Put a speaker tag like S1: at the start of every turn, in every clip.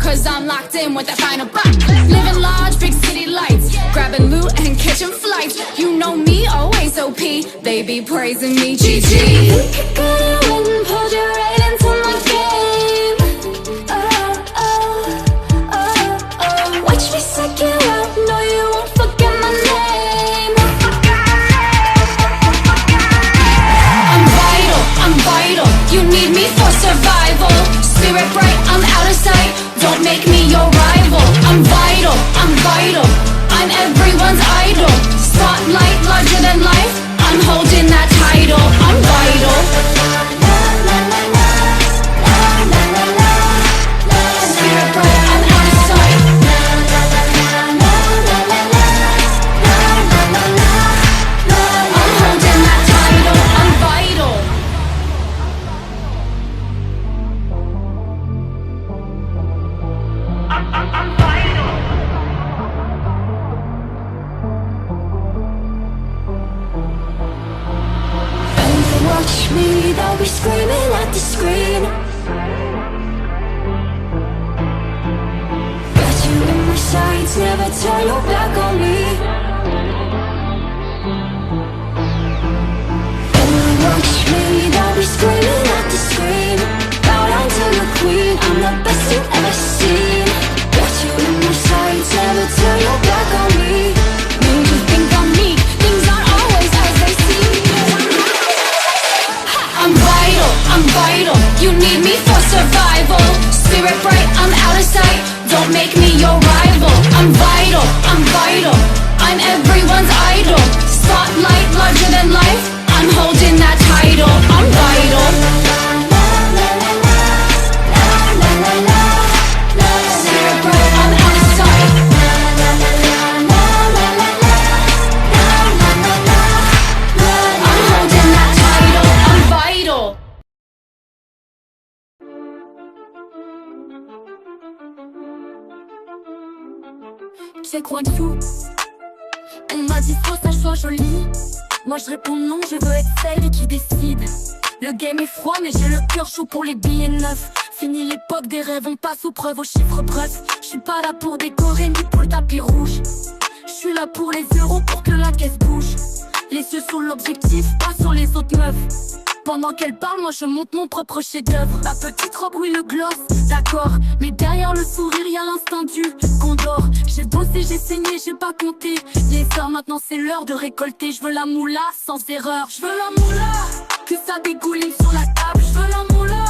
S1: cause I'm locked in with that final box. Living large, big city lights, grabbing loot and catching flights. You know me, always OP, they be praising me, GG. Good and pulled you right into my game. Oh, oh, oh, oh. Watch me suck you up, no you won't forget my name. I'm vital, you need me for survival. Spirit bright, I'm out of sight, don't make me your rival. I'm vital, I'm everyone's idol. Spotlight larger than life, I'm holding that title. I'm vital. Spirit bright, I'm out of sight. I'm holding that title, I'm vital. I'm vital. And they watch me, they'll be screaming at the screen. Got you in my sights, never turn your back on me. And they watch me, they'll be screaming at the screen. Bow down to the queen, I'm the best you've ever seen. Got you in my sights, never turn your back on me. Made you think I'm meek, things aren't always as they seem. I'm vital, you need me for survival. Spirit bright, I'm out of sight, don't make me your rival. I'm vital, I'm everyone's idol. Spotlight larger than life, I'm holding that title. I'm vital. Spirit bright, I'm out of sight. I'm holding that title. I'm vital.
S2: C'est quoi de fou? On m'a dit faut ça soit joli. Moi je réponds non, je veux être celle qui décide. Le game est froid mais j'ai le cœur chaud pour les billets neufs. Fini l'époque des rêves, on passe aux preuves, aux chiffres brefs. Je suis pas là pour décorer ni pour le tapis rouge. Je suis là pour les euros, pour que la caisse bouge. Les yeux sur l'objectif, pas sur les autres meufs. Pendant qu'elle parle, moi je monte mon propre chef-d'œuvre. La petite robe, oui le gloss, d'accord. Mais derrière le sourire, y'a l'instinct du condor. J'ai bossé, j'ai saigné, j'ai pas compté les heures, maintenant c'est l'heure de récolter. Je veux la moula sans erreur. Je veux la moula, que ça dégouline sur la table. Je veux la moula,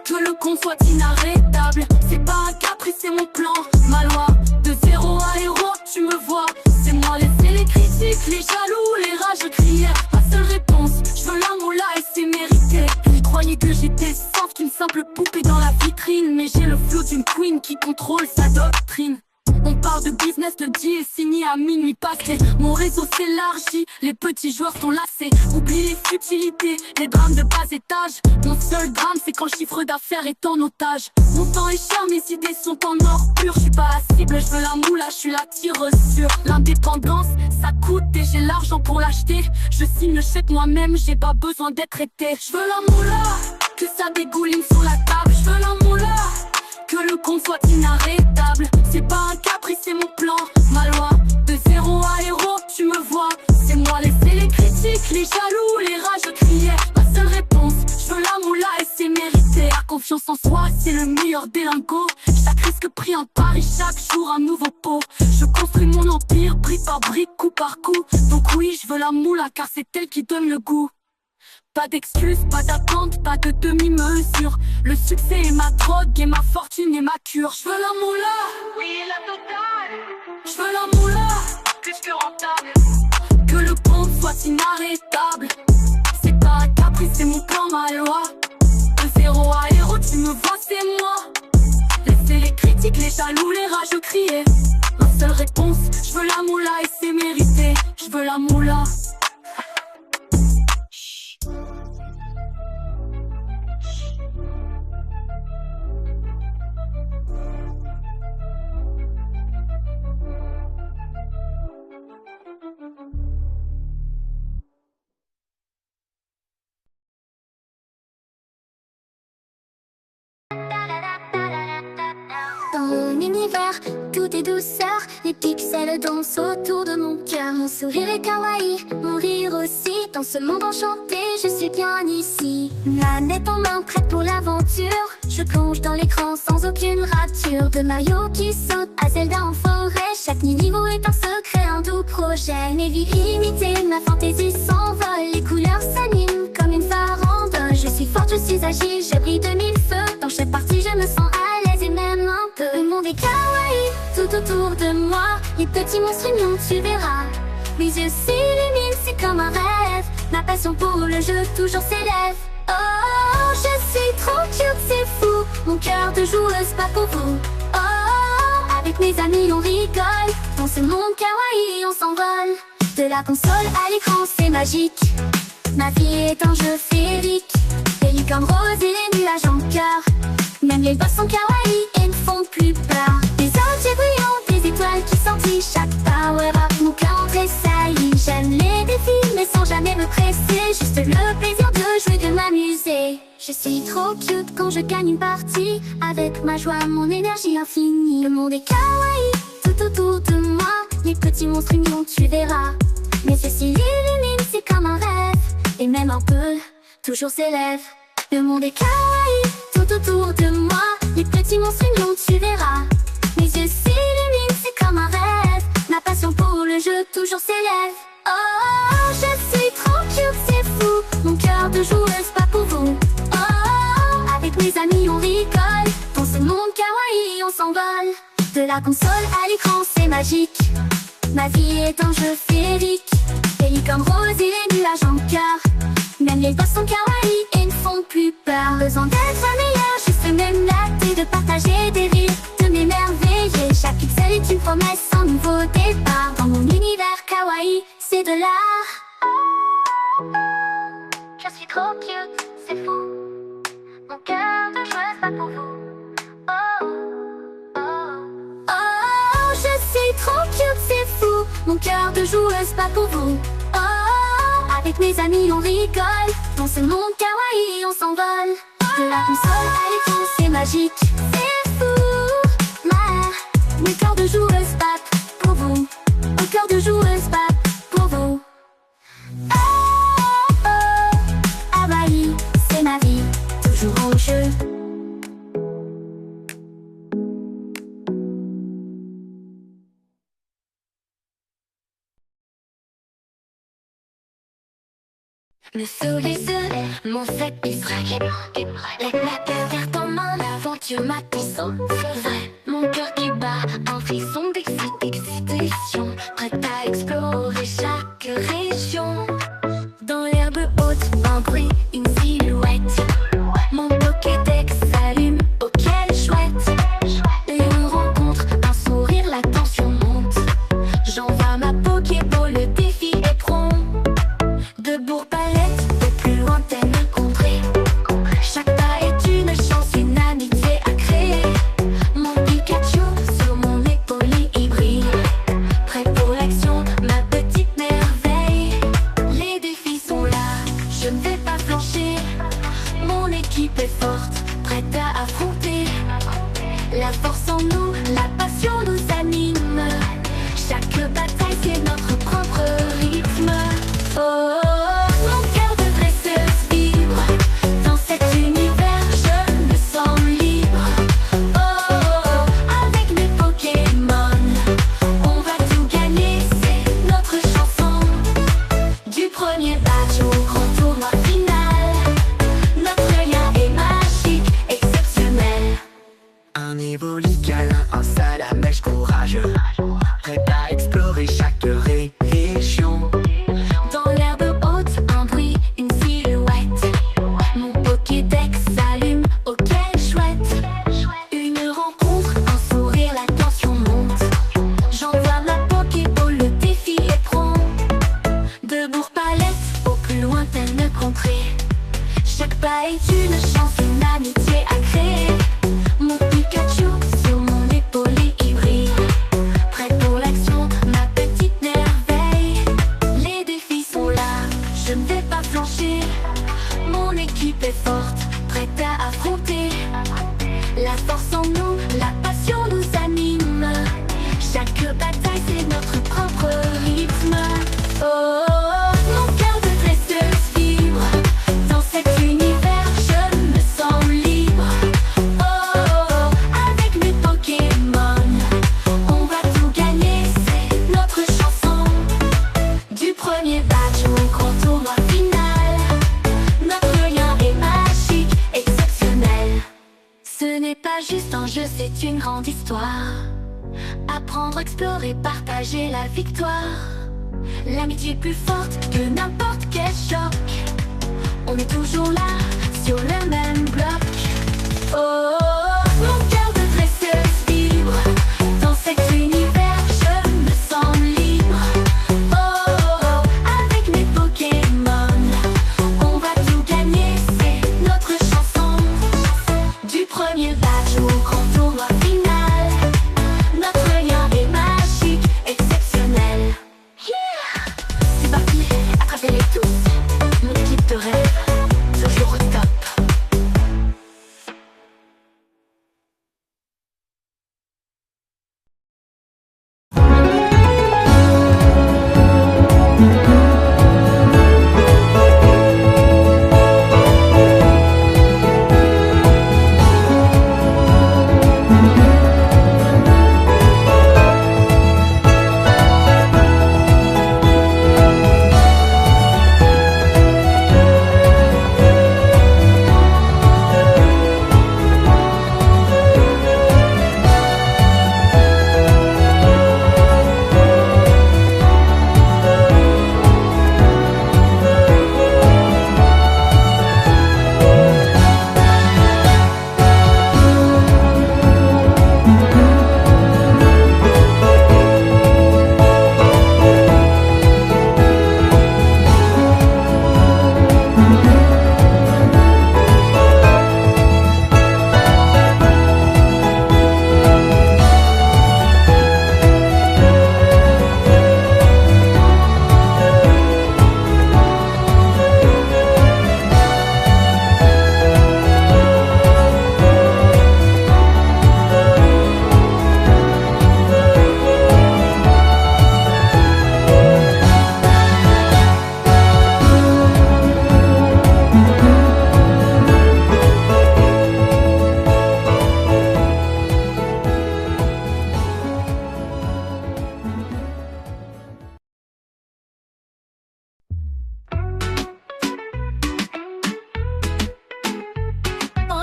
S2: que le compte soit inarrêtable. C'est pas un caprice, c'est mon plan, ma loi. De zéro à héros, tu me vois. C'est moi, laisser les critiques, les jaloux, les rages crier. Ma seule réponse, je veux la moula et c'est mérité. Je croyais que j'étais soft, une simple poupée dans la vitrine. Mais j'ai le flow d'une queen qui contrôle sa doctrine. On parle de business, le deal est signé à minuit passé. Mon réseau s'élargit, les petits joueurs sont lassés. Oublie les futilités, les drames de bas étage. Mon seul drame c'est quand le chiffre d'affaires est en otage. Mon temps est cher, mes idées sont en or pur. Je suis pas la cible, je veux la moula, je suis la tireuse sûre. L'indépendance, ça coûte et j'ai l'argent pour l'acheter. Je signe le chèque moi-même, j'ai pas besoin d'être aidé. Je veux la moula, que ça dégouline sur la table. Je veux la moula, que le compte soit inarrêtable. C'est pas un caprice, c'est mon plan, ma loi. De zéro à héros, tu me vois. C'est moi, laisser les critiques, les jaloux, les rages crier. Ma seule réponse, je veux la moula et c'est mérité. La confiance en soi, c'est le meilleur des lingots. Chaque risque pris un pari, chaque jour un nouveau pot. Je construis mon empire, brique par brique, coup par coup. Donc oui, je veux la moula car c'est elle qui donne le goût. Pas d'excuses, pas d'attente, pas de demi-mesure. Le succès est ma drogue et ma fortune est ma cure. Je veux la moula, oui la totale. Je veux la moula, plus que rentable. Que le compte soit inarrêtable. C'est pas un caprice, c'est mon plan, ma loi. De zéro à héros, tu me vois, c'est moi. Laissez les critiques, les jaloux, les rageux crier. Ma seule réponse, je veux la moula et c'est mérité. Je veux la moula. univers, tout est douceur. Les pixels dansent autour de mon cœur. Mon sourire est kawaii, mon rire aussi. Dans ce monde enchanté, je suis bien ici. Manette en main, prête pour l'aventure. Je plonge dans l'écran sans aucune rature. De Mario qui saute à Zelda en forêt. Chaque niveau est un secret, un doux projet. Mes vies illimitées, ma fantaisie s'envole. Les couleurs s'animent comme une farandole. Je suis forte, je suis agile, je brille de mille feux. Dans chaque partie, je me sens à l'aise et même un peu. Le monde est kawaii, tout autour de moi. Les petits monstres mignons, tu verras. Mes yeux s'illuminent, c'est comme un rêve. Ma passion pour le jeu toujours s'élève. Oh, je suis trop cute, c'est fou. Mon cœur de joueuse, pas pour vous. Oh, avec mes amis on rigole. Dans ce monde kawaii on s'envole. De la console à l'écran c'est magique. Ma vie est un jeu féerique. Les licornes roses et les nuages en cœur. Même les boss sont kawaii et ne font plus peur. Des objets brillants, des étoiles qui scintillent. Chaque power up, mon cœur en tressaillit. J'aime les défis mais sans jamais me presser. Juste le plaisir de jouer, de m'amuser. Je suis trop cute quand je gagne une partie. Avec ma joie, mon énergie infinie. Le monde est kawaii, tout autour de moi. Les petits monstres mignons, tu verras. Mes yeux s'illuminent, c'est comme un rêve. Et même un peu, toujours s'élève. Le monde est kawaii, tout autour de moi. Les petits monstres mignons, tu verras. Mes yeux s'illuminent, c'est comme un rêve. Ma passion pour le jeu toujours s'élève. Oh, je suis trop cute, c'est fou. Mon cœur de joueuse, pas pour vous. Oh, avec mes amis on rigole. Dans ce monde kawaii on s'envole. De la console à l'écran c'est magique. Ma vie est un jeu féerique. Les licornes roses et les nuages en cœur. Même les boss sont kawaii et ne font plus peur. Besoin d'être meilleur, juste m'éclater. De partager des rires, de m'émerveiller. Chaque pixel est une promesse, un nouveau départ. Dans mon univers kawaii, c'est de l'art. Je suis trop cute, c'est fou. Mon cœur de joueuse pas pour vous. Oh, oh, oh, je suis trop cute, c'est fou. Mon cœur de joueuse pas pour vous. Oh, avec mes amis on rigole. Dans ce monde kawaii on s'envole. De la console à l'écran c'est magique. C'est fou. Mon cœur de joueuse pas pour vous. Mon cœur de joueuse pas pour vous. Oh, oh, kawaii, c'est ma vie, toujours en jeu. Me soulève, mon fait distraqué. La claque verte en main, l'aventure m'attise. C'est vrai, mon cœur qui bat, un frisson d'excitation. Prête à explorer chaque région. Dans l'herbe haute, un bruit, une silhouette. Mon Pokédex s'allume, oh quelle chouette. Et on rencontre un sourire, la tension monte. J'envoie ma Pokéball, le défi est prompt. De Bourg-Palette, de plus lointaines contrées. Chaque pas est une chance, une amitié à créer. Mon Pikachu sur mon épaule il brille. c'est une grande histoire. Apprendre, explorer, partager la victoire. L'amitié plus forte que n'importe quel choc. On est toujours là, sur le même bloc. Oh, oh, oh, mon cœur devrait se vivre dans cet univers, je me sens libre. Oh, oh, oh, avec mes Pokémon, on va tout gagner, c'est notre chanson. Du premier match au grand tournoi final, notre lien est magique, exceptionnel. Yeah! C'est parti, attrapez-les tous, mon équipe de rêve, toujours au top.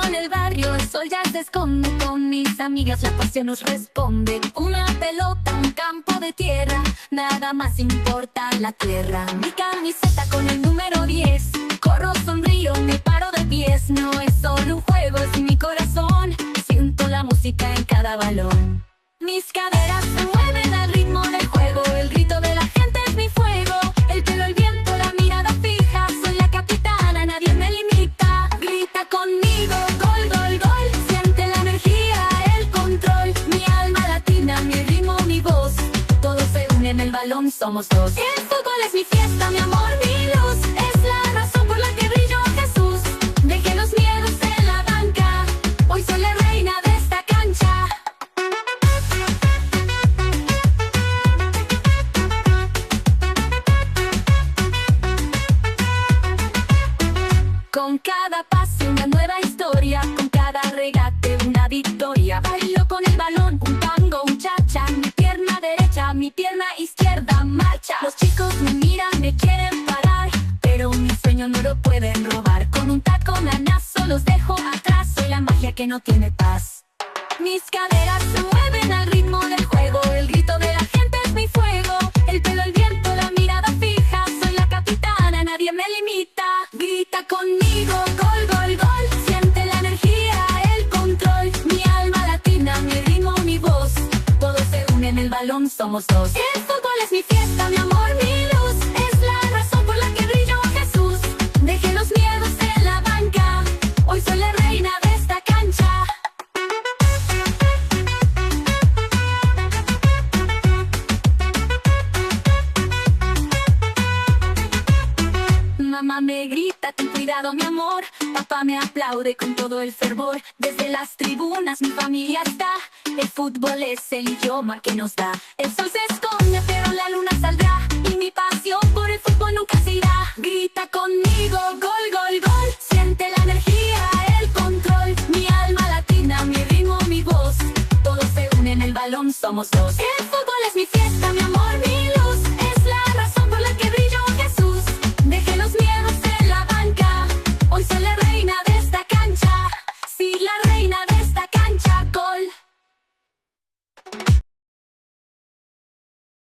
S2: En el barrio el sol ya se esconde, con mis amigas la pasión nos responde. Una pelota, un campo de tierra, nada más importa la tierra. Mi camiseta con el número 10, corro, sonrío, me paro de pies. No es solo un juego, es mi corazón, siento la música en cada balón. Mis caderas se mueven al ritmo del juego, el grito de la gente es mi fuego. El pelo, el viento, la mirada fija, soy la capitana, nadie me limita. Grita conmigo, gol, gol, gol, siente la energía, el control. Mi alma latina, mi ritmo, mi voz, todos se unen, el balón somos dos. El fútbol es mi fiesta, mi amor, mi luz, es la razón por la que brillo, Jesús. Dejé los miedos en la banca, hoy soy la reina de esta cancha. Con cada pase una nueva historia, con cada regate una victoria. Bailo con el balón, un tango, un cha-cha, mi pierna derecha, mi pierna izquierda marcha. Los chicos me miran, me quieren parar, pero mi sueño no lo pueden robar. Con un taconanazo los dejo atrás, soy la magia que no tiene paz. Mis caderas se mueven al ritmo del juego, el grito de la gente es mi fuego. El pelo, el viento, la mirada fija, soy la capitana, nadie me limita. Grita conmigo, gol, gol, gol, siente la energía, el control. Mi alma latina, mi ritmo, mi voz, todos se unen, el balón somos dos. El fútbol es mi fiesta, mi amor, mi luz, es la razón por la que brillo, Jesús. Dejé los miedos en la banca, hoy soy la reina de esta cancha. Mamá me grita, ten cuidado mi amor. Papá me aplaude con todo el fervor. Desde las tribunas mi familia está. El fútbol es el idioma que nos da. El sol se esconde pero la luna saldrá, y mi pasión por el fútbol nunca se irá. Grita conmigo, gol, gol, gol, siente la energía, el control. Mi alma latina, mi ritmo, mi voz, todos se unen, el balón somos dos.